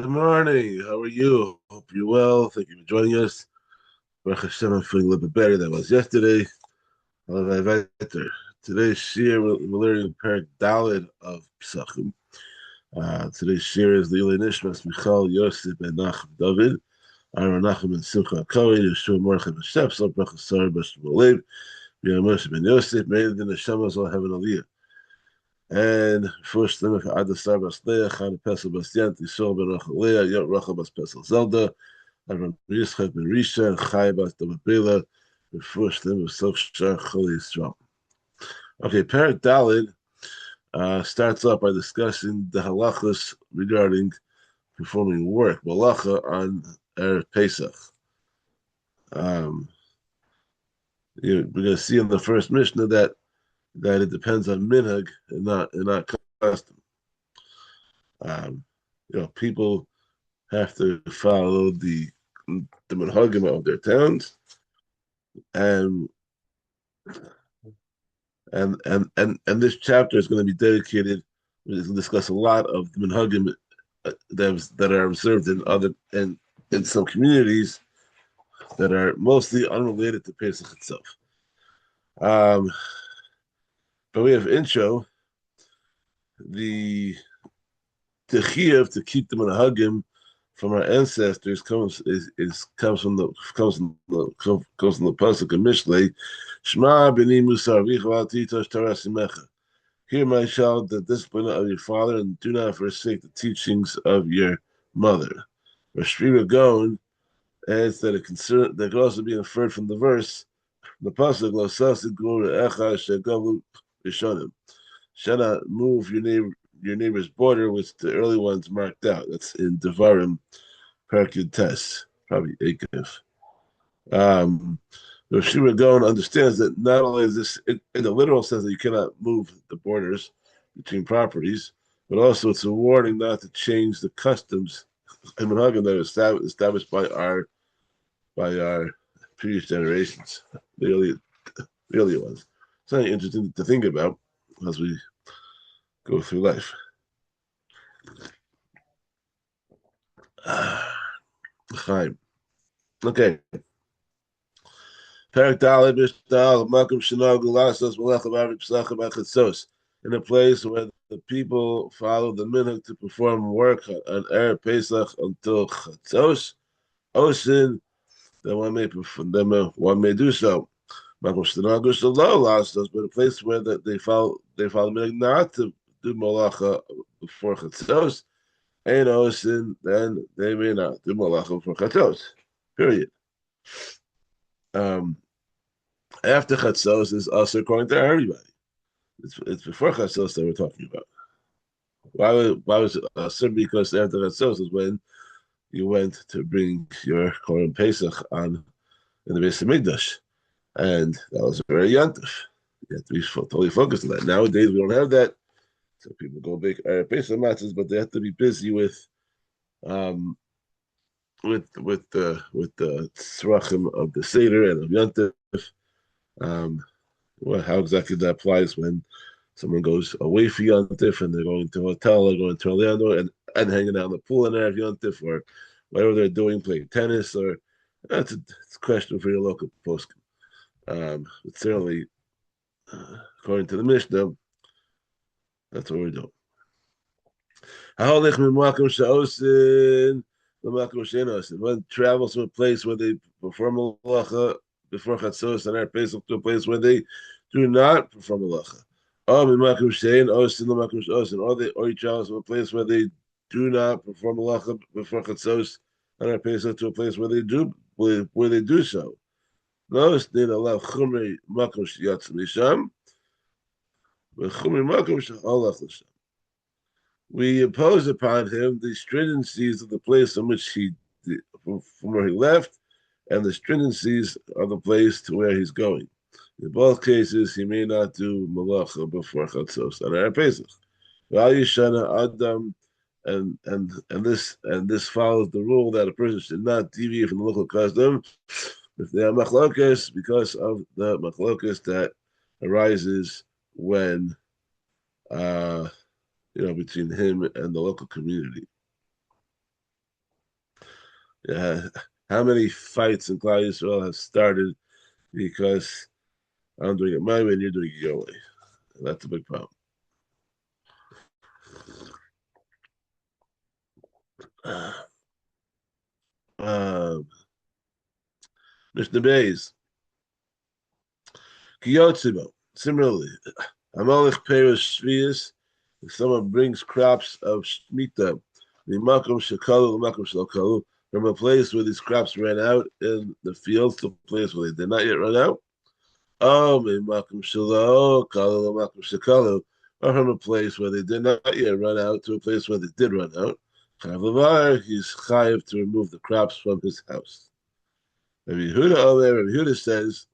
morning. How are you? Hope you're well. Thank you for joining us. Baruch Hashem, I'm feeling a little bit better than I was yesterday. Today's shiur, we're learning Perek Daled of Pesachim. Today's shiur is Lila Nishmas Michal Yosef Ben Nachum David, Aaron Nachum Ben Simcha Kohen, Yeshua Mordechai Ben Shepsel, Baruch Sar Bashim Alev, Moshe Ben Yosef, Made in the Shamas all have an aliyah. And first limit for Adasar Basleach, Han Pesel Bastian, Tisol Ben Rachalea, Yot Rachel Bas Pesel Zelda, and Yitzchak Ben Risha, and Chai Bas Dababela, the first limit of Sof Shar Choli Yisrael. Okay, Perek Daled starts off by discussing the halachas regarding performing work, malacha on Erev Pesach. We're going to see in the first Mishnah that it depends on minhag and not custom. People have to follow the minhagim of their towns, and this chapter is going to be dedicated. We're going to discuss a lot of the minhagim that are observed in some communities that are mostly unrelated to Pesach itself. But we have intro, the chiyuv to keep the minhagim from our ancestors comes from the pasuk of Mishlei, Shema b'ni musar v'al titosh Torah simecha. Hear, my child, the discipline of your father, and do not forsake the teachings of your mother. Rashri Gaon adds that that could also be inferred from the verse, the pasuk lo sasid gvul echad shegavu rishonim. Shall not move your neighbor's border, which the early ones marked out. That's in Devarim, Perek Test, probably Akif. The Shira Gaon understands that not only is this in the literal sense that you cannot move the borders between properties, but also it's a warning not to change the customs and minhagim that are established by our previous generations, the early ones. It's something interesting to think about as we go through life. Okay. Perek Daled Mishnah Makom Shenogu Lasos Melech B'Avid Pesachim Achatzos, in a place where the people follow the minhag to perform work on Erev Pesach until Chatzos, Osin, then one may do so. Makom Shenogu Shelo Lasos, but a place where they follow the minhag not to do malacha before Chatzos, Ein Osin, then they may not do malacha before Chatzos. Period. After Chatzos is also according to everybody. It's before Chatzos that we're talking about. Why was it also? Because after Chatzos is when you went to bring your Korban Pesach on in the Beis Hamikdash, and that was very yantif. You have to be totally focused on that. Nowadays we don't have that, so people go bake Pesach matzahs, but they have to be busy with the tzrachim of the Seder and of Yantif. How exactly that applies when someone goes away for Yantif and they're going to a hotel or going to Orlando and hanging out in the pool in there Yantif or whatever they're doing, playing tennis, or it's a question for your local post. But certainly, according to the Mishnah, that's what we're doing. One travels to a place where they perform malacha before Chatzos and Erev Pesach to a place where they do not perform malacha. Or he travels to a place where they do not perform malacha before Chatzos and Erev Pesach to a place where they do so. We impose upon him the stringencies of the place from where he left, and the stringencies of the place to where he's going. In both cases, he may not do malacha before Chatzos and Erev Pesach. Adam, and this follows the rule that a person should not deviate from the local custom if they are machlokes, because of the machlokes that arises when between him and the local community. How many fights in Klal Yisrael have started because I'm doing it my way and you're doing it your way? That's a big problem. Um, Mr. Bays, Kiyotzibo. Similarly, Amalek Peres Shvius, if someone brings crops of Shemitah, the Makom Shekalu, the Makom Shekalu, from a place where these crops ran out in the fields to a place where they did not yet run out. Oh, Makom Shelo, Kalu, Makom Shekalu, or from a place where they did not yet run out to a place where they did run out. Chayv he's chayiv to remove the crops from his house. Rabbi Yehuda says,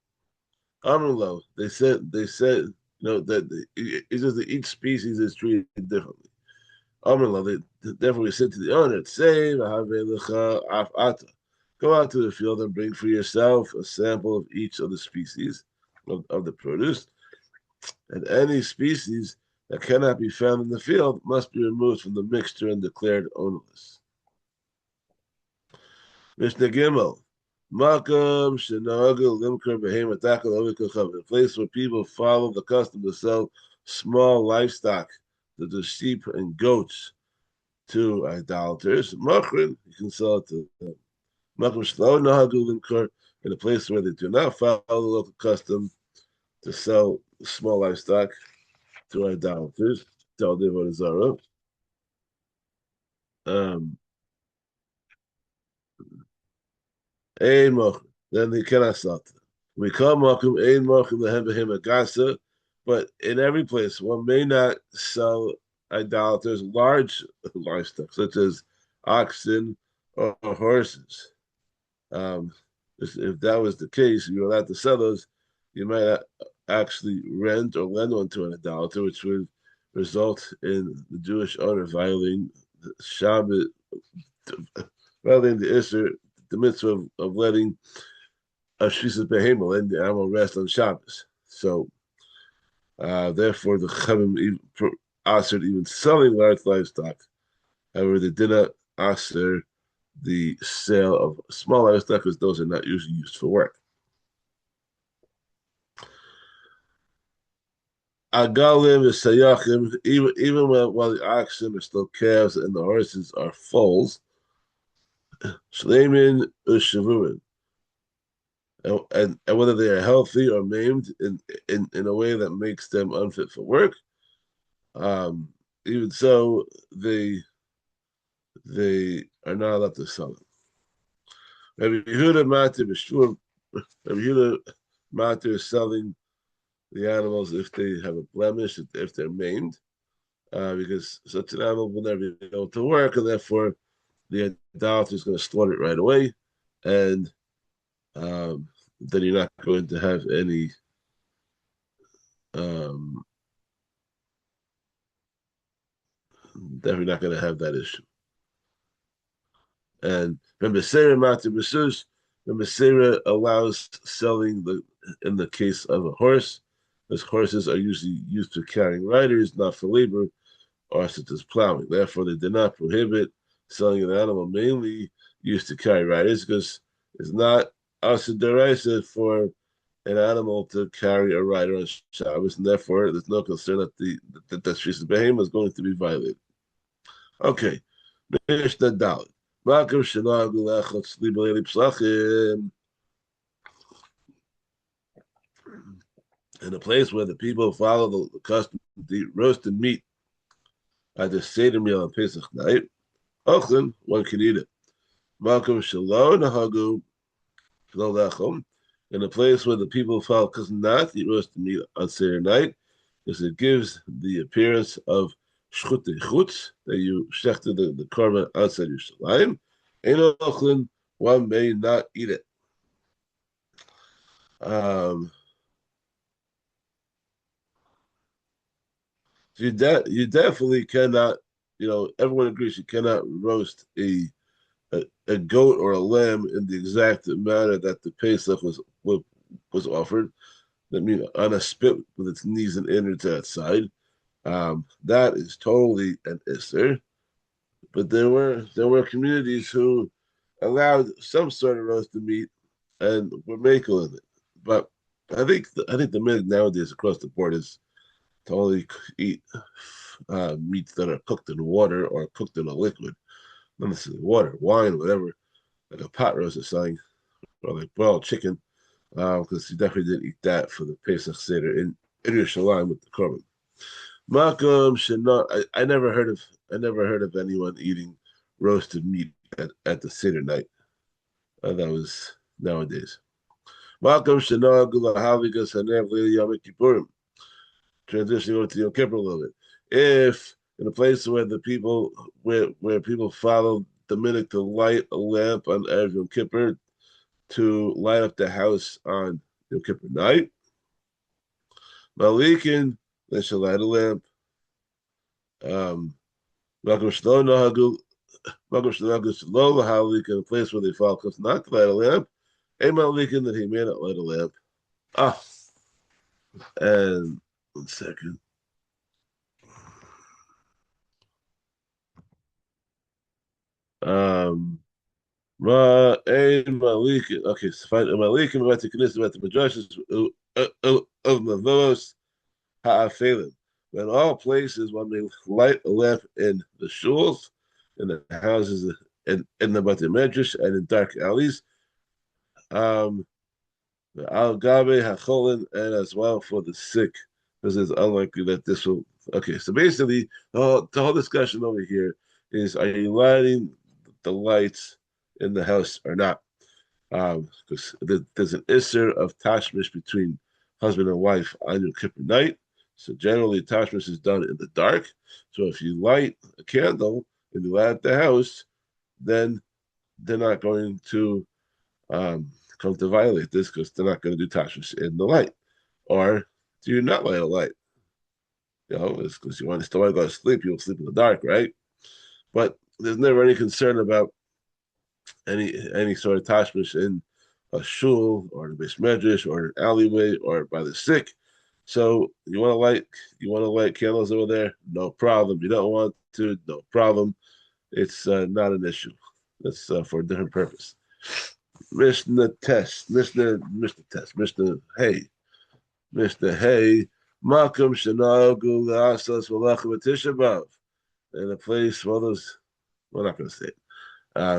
Amrlo, that it's just that each species is treated differently. Amrlo, therefore we said to the owner, say, go out to the field and bring for yourself a sample of each of the species of the produce, and any species that cannot be found in the field must be removed from the mixture and declared ownerless. Mishnah Gimel. Makam Shenagel Limker Behemoth Takal a place where people follow the custom to sell small livestock, to the sheep and goats, to idolaters. Machrin, you can sell it to them. Makam Shlo Nahagul Limker, in a place where they do not follow the local custom to sell small livestock to idolaters. Tell Devar Zara. Then they cannot sell to them. We call Makum Ein Makum Lehem Behem Agasa, but in every place one may not sell idolaters large livestock, such as oxen or horses. Um, if that was the case, if you're allowed to sell those, you might actually rent or lend one to an idolater, which would result in the Jewish owner violating the Shabbat, violating the Isser, the mitzvah of letting a Shvisas Behemel and the animal rest on Shabbos. So, therefore, the Chavim asked even selling large livestock. However, they did not ask the sale of small livestock because those are not usually used for work. Agalim is sayachim, even while the oxen are still calves and the horses are foals. Shleimin ushavuin, and whether they are healthy or maimed in a way that makes them unfit for work. Even so, they are not allowed to sell them. Rabbi Yehuda Matir B'Shur, Rabbi Yehuda Matir is selling the animals if they have a blemish, if they're maimed, because such an animal will never be able to work, and therefore the idolater is going to slaughter it right away, and then you're not going to have any definitely not going to have that issue. And remember, Sarah Mati Basus, remember, Sarah allows selling in the case of a horse, because horses are usually used for carrying riders, not for labor or such as plowing. Therefore, they did not prohibit selling an animal mainly used to carry riders, because it's not asidaraisa for an animal to carry a rider on Shabbos, and therefore there's no concern that the Shvisas Behema is going to be violated. Okay, Mishnah Dalet. In a place where the people follow the custom to eat roasted meat at the Seder meal on Pesach night, one can eat it. Malcolm Shalom Nahagu Lechem, in a place where the people follow custom not to eat roasted meat on Seder night, because it gives the appearance of Shchut Chutz, that you shechted the korban outside Yerushalayim. One may not eat it. You definitely cannot, everyone agrees you cannot roast a goat or a lamb in the exact manner that the Pesach was offered. That means on a spit with its knees and innards outside. That is totally an isser. But there were communities who allowed some sort of roasted meat, and we're making it. But I think the minute nowadays across the board is to only eat meats that are cooked in water or cooked in a liquid, not necessarily water, wine, whatever, like a pot roast or something, or like boiled chicken, because you definitely didn't eat that for the Pesach Seder in Yerushalayim with the korban. Malcolm should not. I never heard of anyone eating roasted meat at the Seder night. That was nowadays. Malcolm should not Yom Kippurim. Transitioning over to Yom Kippur a little bit. If in a place where the people where people follow the minute to light a lamp on Erev Yom Kippur to light up the house on Yom Kippur night, Malikin, they shall light a lamp. Malcolm Shlonahagu, Malcolm Shlonahagu Shlo Lahalik in a place where they follow close not to light a lamp. A Malikin that he may not light a lamp. And 1 second. Okay, so find Malikim about the Knesset about the Madrashas of Mavos Ha'afelim. In all places, when they light a lamp in the shuls, in the houses, in the Bati Medrash, and in dark alleys, the Al Gabe Hacholin, and as well for the sick, because it's unlikely that this will. Okay, so basically, the whole discussion over here is: are you lighting the lights in the house or not? Because there's an isser of tashmish between husband and wife on Yom Kippur night. So generally, tashmish is done in the dark. So if you light a candle and you light up the house, then they're not going to come to violate this because they're not going to do tashmish in the light. Or do you not light a light? It's because you want to still want to go to sleep. You'll sleep in the dark, right? But there's never any concern about any sort of tashmish in a shul or the base medrash or an alleyway or by the sick. So you want to light candles over there? No problem. You don't want to? No problem. It's not an issue. That's for a different purpose. Mishnah test. Mishnah test. Mishnah hey. Mishnah hey. Malcolm Shanagu Asas Malachim Tisha B'Av. In a place for those, we're not going to say it.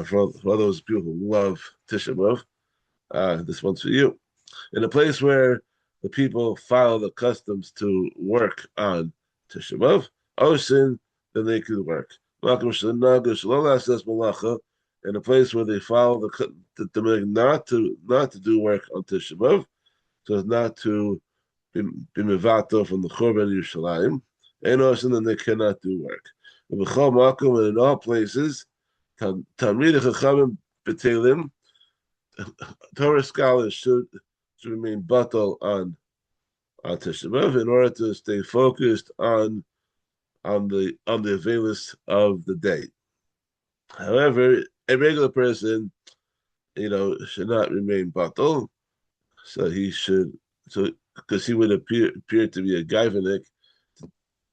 For those people who love Tisha B'Av, this one's for you. In a place where the people follow the customs to work on Tisha B'Av, Ocean, then they could work. In a place where they follow the not to do work on Tisha B'Av, so as not to be mevato from the Churban Yerushalayim, and Ocean, then they cannot do work. And in all places, Talmid Chachamim B'Telim, Torah scholars should remain batal on Tisha B'Av in order to stay focused on the availus of the day. However, a regular person, should not remain batal. So he should, because he would appear to be a gaivanik,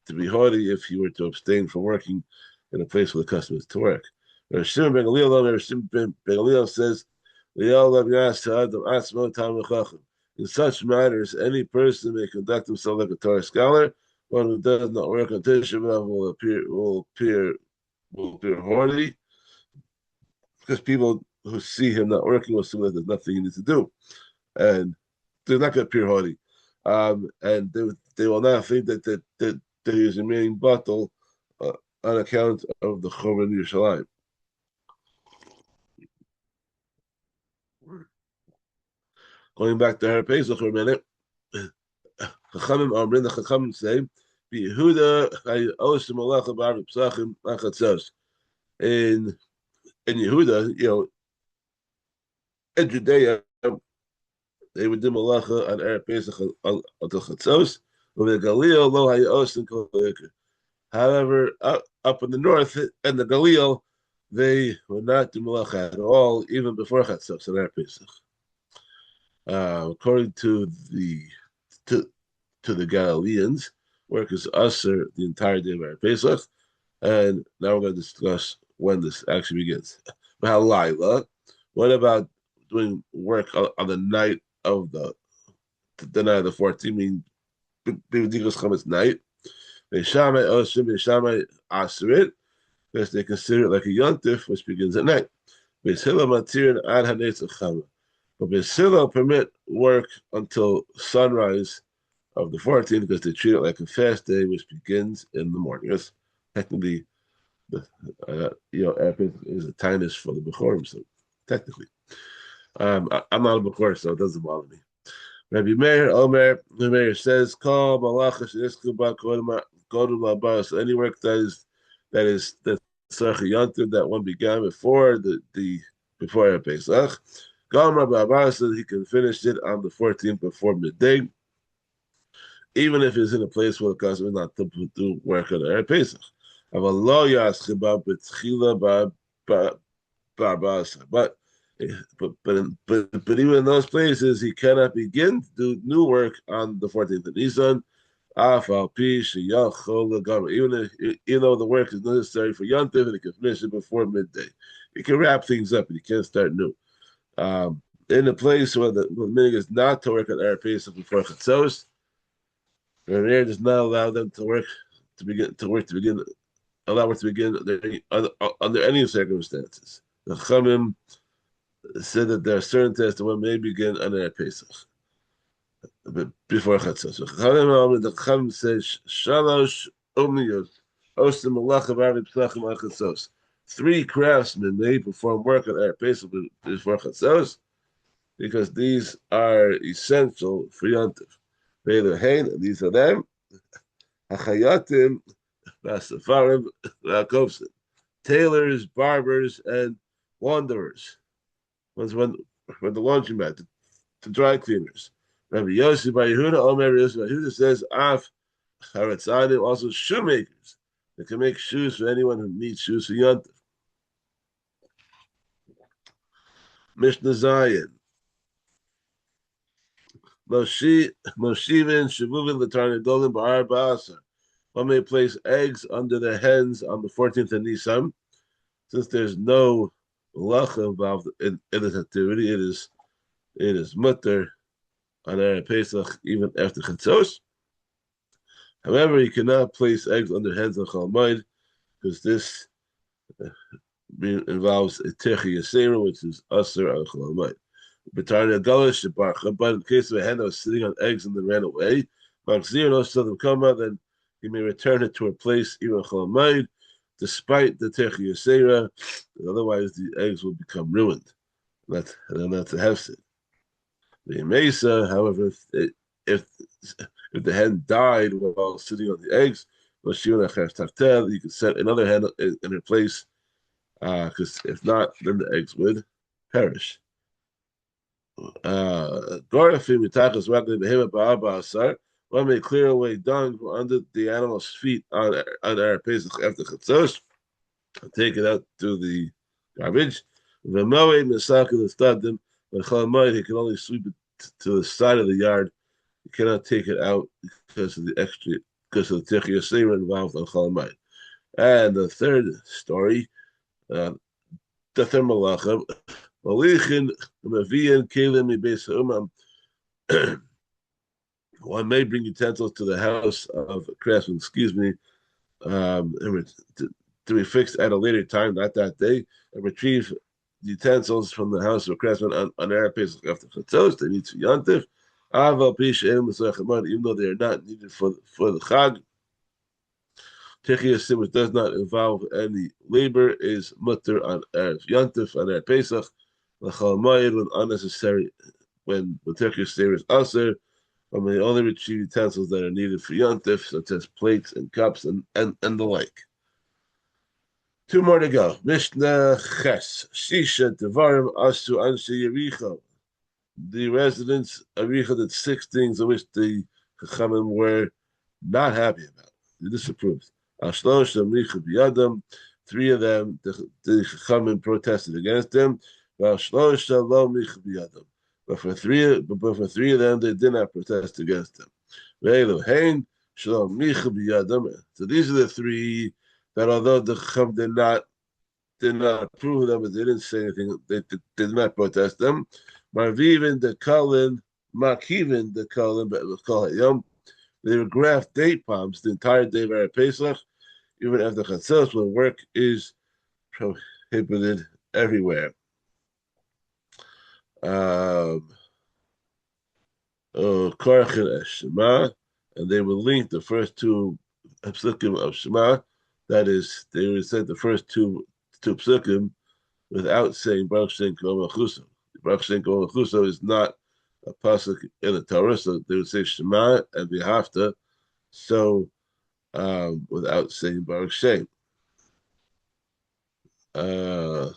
to be haughty if he were to abstain from working in a place where the custom is to work. Rav Shimon ben Gamliel says, in such matters, any person may conduct himself like a Torah scholar. One who does not work on Tisha B'Av will appear haughty, because people who see him not working will assume that there's nothing he needs to do, and they're not going to appear haughty, and they will not think that he is remaining batal on account of the Churban Yerushalayim. Going back to her Pesach for a minute, the Chachamim say, "Yehuda Osim Malacha B'Arv Pesachim Achaz." In Yehuda, in Judea, they would do Malacha on Erev Pesach until Chatzos. With the Galil, Lo Hayosim Kol Yeker. However, up in the north and the Galil, they would not do Malacha at all, even before Chatzos on Erev Pesach. According to the Galileans, work is usher the entire day of our Pesach, and now we're going to discuss when this actually begins. Laila, What about doing work on the night of the night of the 14th? Mean B'dikas Chametz night. Beishamai Oshim Beishamai Asrit, because they consider it like a yontif, which begins at night. Beis Hillel Matirin Ad Hanetzach Chama. But Beis Hillel permit work until sunrise of the 14th because they treat it like a fast day, which begins in the morning. That's technically, Epic is a tinus for the Bechorim, so technically. I'm not a Bechor, so it doesn't bother me. Rabbi Meir, Omer, the Meir says, "Call malacha sheniskuba kodum labar." So any work that sarchiyantid that one began before before Pesach. Gam Rabbi Abbas says he can finish it on the 14th before midday, even if it's in a place where the customer is not to do work on Erev Pesach. But even in those places, he cannot begin to do new work on the 14th of Nisan. Even though the work is necessary for Yontif, and he can finish it before midday. He can wrap things up, and he can't start new. In a place where the minig is not to work on Erev Pesach before Chatzos, the Rav does not allow them to begin under any circumstances. The Chamim said that there are certain tests that one may begin on Erev Pesach before Chatzos. The Chamim says Shalosh Omniyot Osim Malacha B'Arei Pesachim Al Chatzos. 3 craftsmen may perform work on Erev Pesach before Chatzos because these are essential for Yontif. These are them. Hachayatim, Vasafarim, Vakovsim. Tailors, barbers, and wanderers. One's when the laundromat, the dry cleaners. Rabbi Yossi Bar Yehuda, Omer Yossi Bar Yehuda says, Af Haratzanim, also shoemakers. They can make shoes for anyone who needs shoes for Yontif. Mishnah Zayin. Moshivin, Shavuvin, Latarnadolim, Ba'ar Ba'asar. One may place eggs under their hens on the 14th of Nisan. Since there's no malacha involved in this activity, it is mutter on Erev Pesach even after Chatzos. However, you cannot place eggs under hens on Chol Moed because this involves a techi yasera, which is usher on Chol Moed. But in case of a hen that was sitting on eggs and then ran away, then he may return it to a place even Chol Moed, despite the techi yasera. Otherwise, the eggs will become ruined. And then that's a hefset. The mesa, however, if the hen died while sitting on the eggs, you can set another hen in her place, because if not, then the eggs would perish. One may clear away dung from under the animal's feet on Erev Pesach after Chatzos, and take it out to the garbage. The Chol Moed, he can only sweep it to the side of the yard. You cannot take it out because of the Techi Yasera involved on Chol Moed. And the third story, the third malacha, Malichin Mavian Kelim Beis Umam. One may bring utensils to the house of a craftsman, to be fixed at a later time, not that day, and retrieve utensils from the house of a craftsman on Erev Pesach after Chatzos. They need to Yantif. Even though they are not needed for the Chag, Techi which does not involve any labor, is mutter on Erev Yantif, on Erev Pesach, L'chol Moed, when unnecessary, when the Techi is aser, and may only retrieve utensils that are needed for Yantif, such as plates and cups and the like. 2 more to go. Mishnah Ches. Shisha Devarim Asu Anshe Yericho. The residents of Yericho did 6 things of which the Chachamim were not happy about. They disapproved. Ashlosh Amricha Biyadam. 3 of them, the Chachamim protested against them. Ashlosh Shalom Micha Biyadam. But for 3 of them, they did not protest against them. Ve'elohein Shalom Micha Biyadam. So these are the 3 that although the Chacham did not did not approve of them, but they didn't say anything. They did not protest them. Marvivin the Kalin, Makivin the Kalin, but it was called Yom. They would graft date palms the entire day of Erev Pesach, even after Chatzos, when work is prohibited everywhere. Korach and Shema, and they would link the first two psukim of Shema. That is, they would say the first two psukim without saying Baruch Shem Kol Machuso. Baruch Shem Kol Machuso is not a pasuk in the Torah, so they would say Shema and V'hafta, so without saying Baruch Shem. You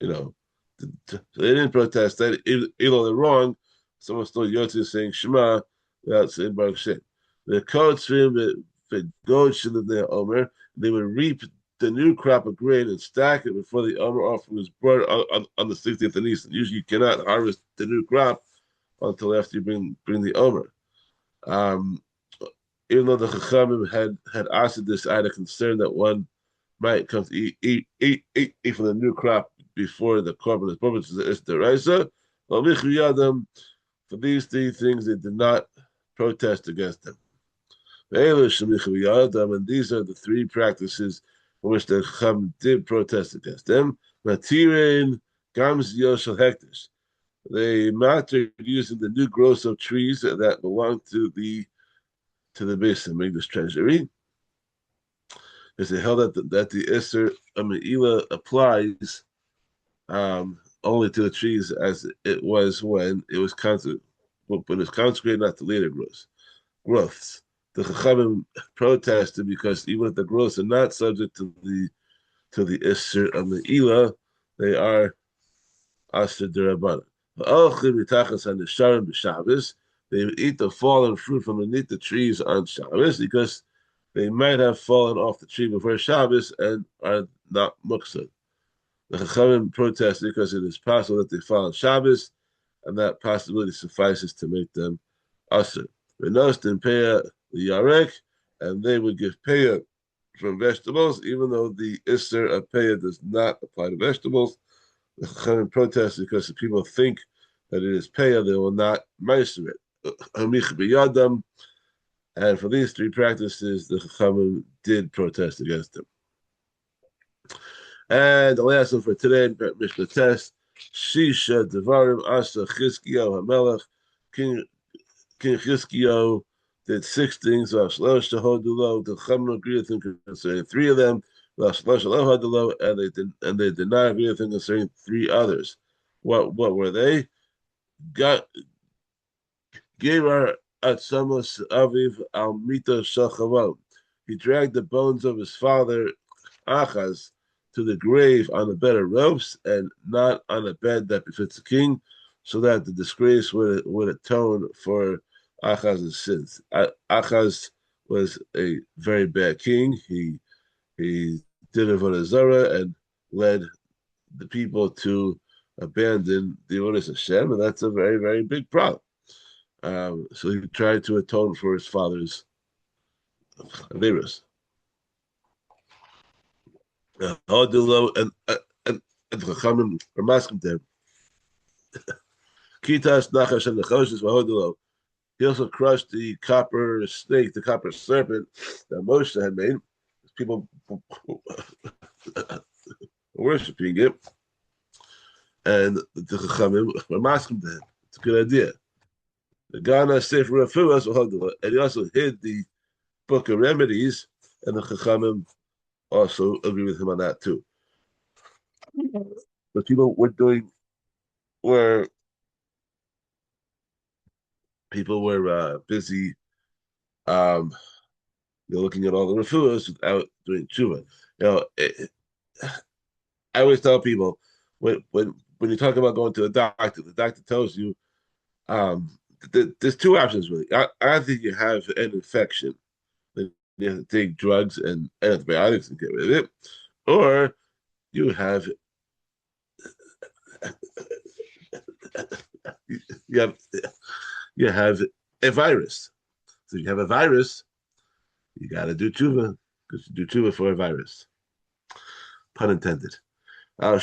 know, they didn't protest that, even though they're wrong. Someone still Yotze saying Shema without saying Baruch Shem. The Kotzvim, the God should live there, Omer. They would reap the new crop of grain and stack it before the Omer offering was brought on the 60th of Nisan. Usually, you cannot harvest the new crop until after you bring the Omer. Even though the Chachamim had asked this out of concern that one might come to eat from the new crop before the korban is brought, which is the Raisa. For these three things, they did not protest against them. And these are the three practices for which the Chacham did protest against them. Matirin Gams Yoshel Hektish. They mattered using the new growth of trees that belong to the Beis Hamikdash treasury. Because they held that the Isser Meila applies only to the trees as it was when it was consecrated, not the later growths. The Chachamim protested because even if the growths are not subject to the Isser Meila, they are Asher D'Rabbanan. They would eat the fallen fruit from beneath the trees on Shabbos because they might have fallen off the tree before Shabbos and are not muksud. The Chachamim protested because it is possible that they fall on Shabbos, and that possibility suffices to make them asur. Renost and peah the yarek, and they would give peah from vegetables, even though the isser of peah does not apply to vegetables. The Chachamim protested because if people think that it is peah, they will not meiser it. And for these three practices, the Chachamim did protest against them. And the last one for today, Mishnah Test, Shisha Devarim Asa Chizkiyo HaMelech. King Chizkiyo did 6 things. Shlosh Hodulo. The Chachamim agreed with him concerning 3 of them. Shlosh Hodulo, and they did not agree with him concerning 3 others. What were they? Gevar Atzamos Aviv Al Mita Shachavam. He dragged the bones of his father Achaz to the grave on a bed of ropes and not on a bed that befits a king, so that the disgrace would atone for Achaz's sins. Achaz was a very bad king. He did avodah zarah and led the people to abandon the avodas Hashem, and that's a very, very big problem. So he tried to atone for his father's averos. And the Chachamim are asking them, Kitas Nachash and the Choshes Vahodilo. He also crushed the copper snake, the copper serpent that Moshe had made. People were worshiping it. And the Chachamim were asking them, it's a good idea. The Ghana Sefer Refuas Vahodilo. And he also hid the book of remedies, and the Chachamim also agree with him on that too. But people were busy, looking at all the refuahs without doing tshuva. I always tell people when you talk about going to the doctor tells you there's 2 options really. Either you have an infection, then you have to take drugs and antibiotics and get rid of it, or you have a virus. So if you have a virus, you got to do tshuva because you do tshuva for a virus. pun intended. They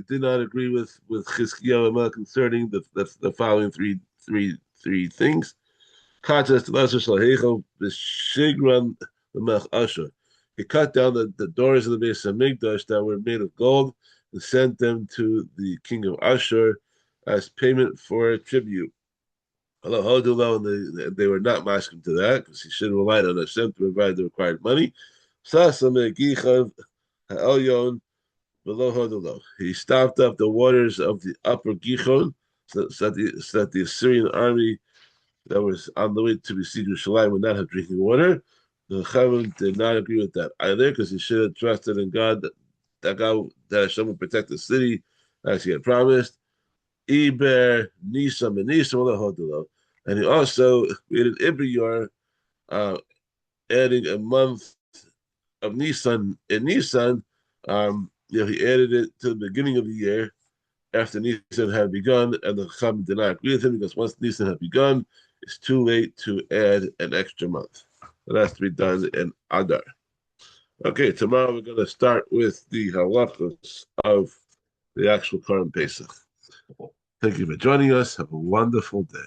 did not agree with Chizkiyahu concerning the following three things. He cut down the doors of the Beis Hamikdash that were made of gold and sent them to the king of Ashur as payment for tribute. And they were not masking to that because he should have relied on Hashem to provide the required money. He stopped up the waters of the upper Gihon so that the Assyrian army that was on the way to besiege Yerushalayim would not have drinking water. The Chachamim did not agree with that either because he should have trusted in God that Hashem would protect the city as he had promised. Iber, Nisam, and Nisam, and he also created Iber adding a month of Nisan in Nisan. He added it to the beginning of the year after Nisan had begun, and the Chachamim did not agree with him because once Nisan had begun, it's too late to add an extra month. It has to be done in Adar. Okay, tomorrow we're going to start with the halachos of the actual Korban Pesach. Thank you for joining us. Have a wonderful day.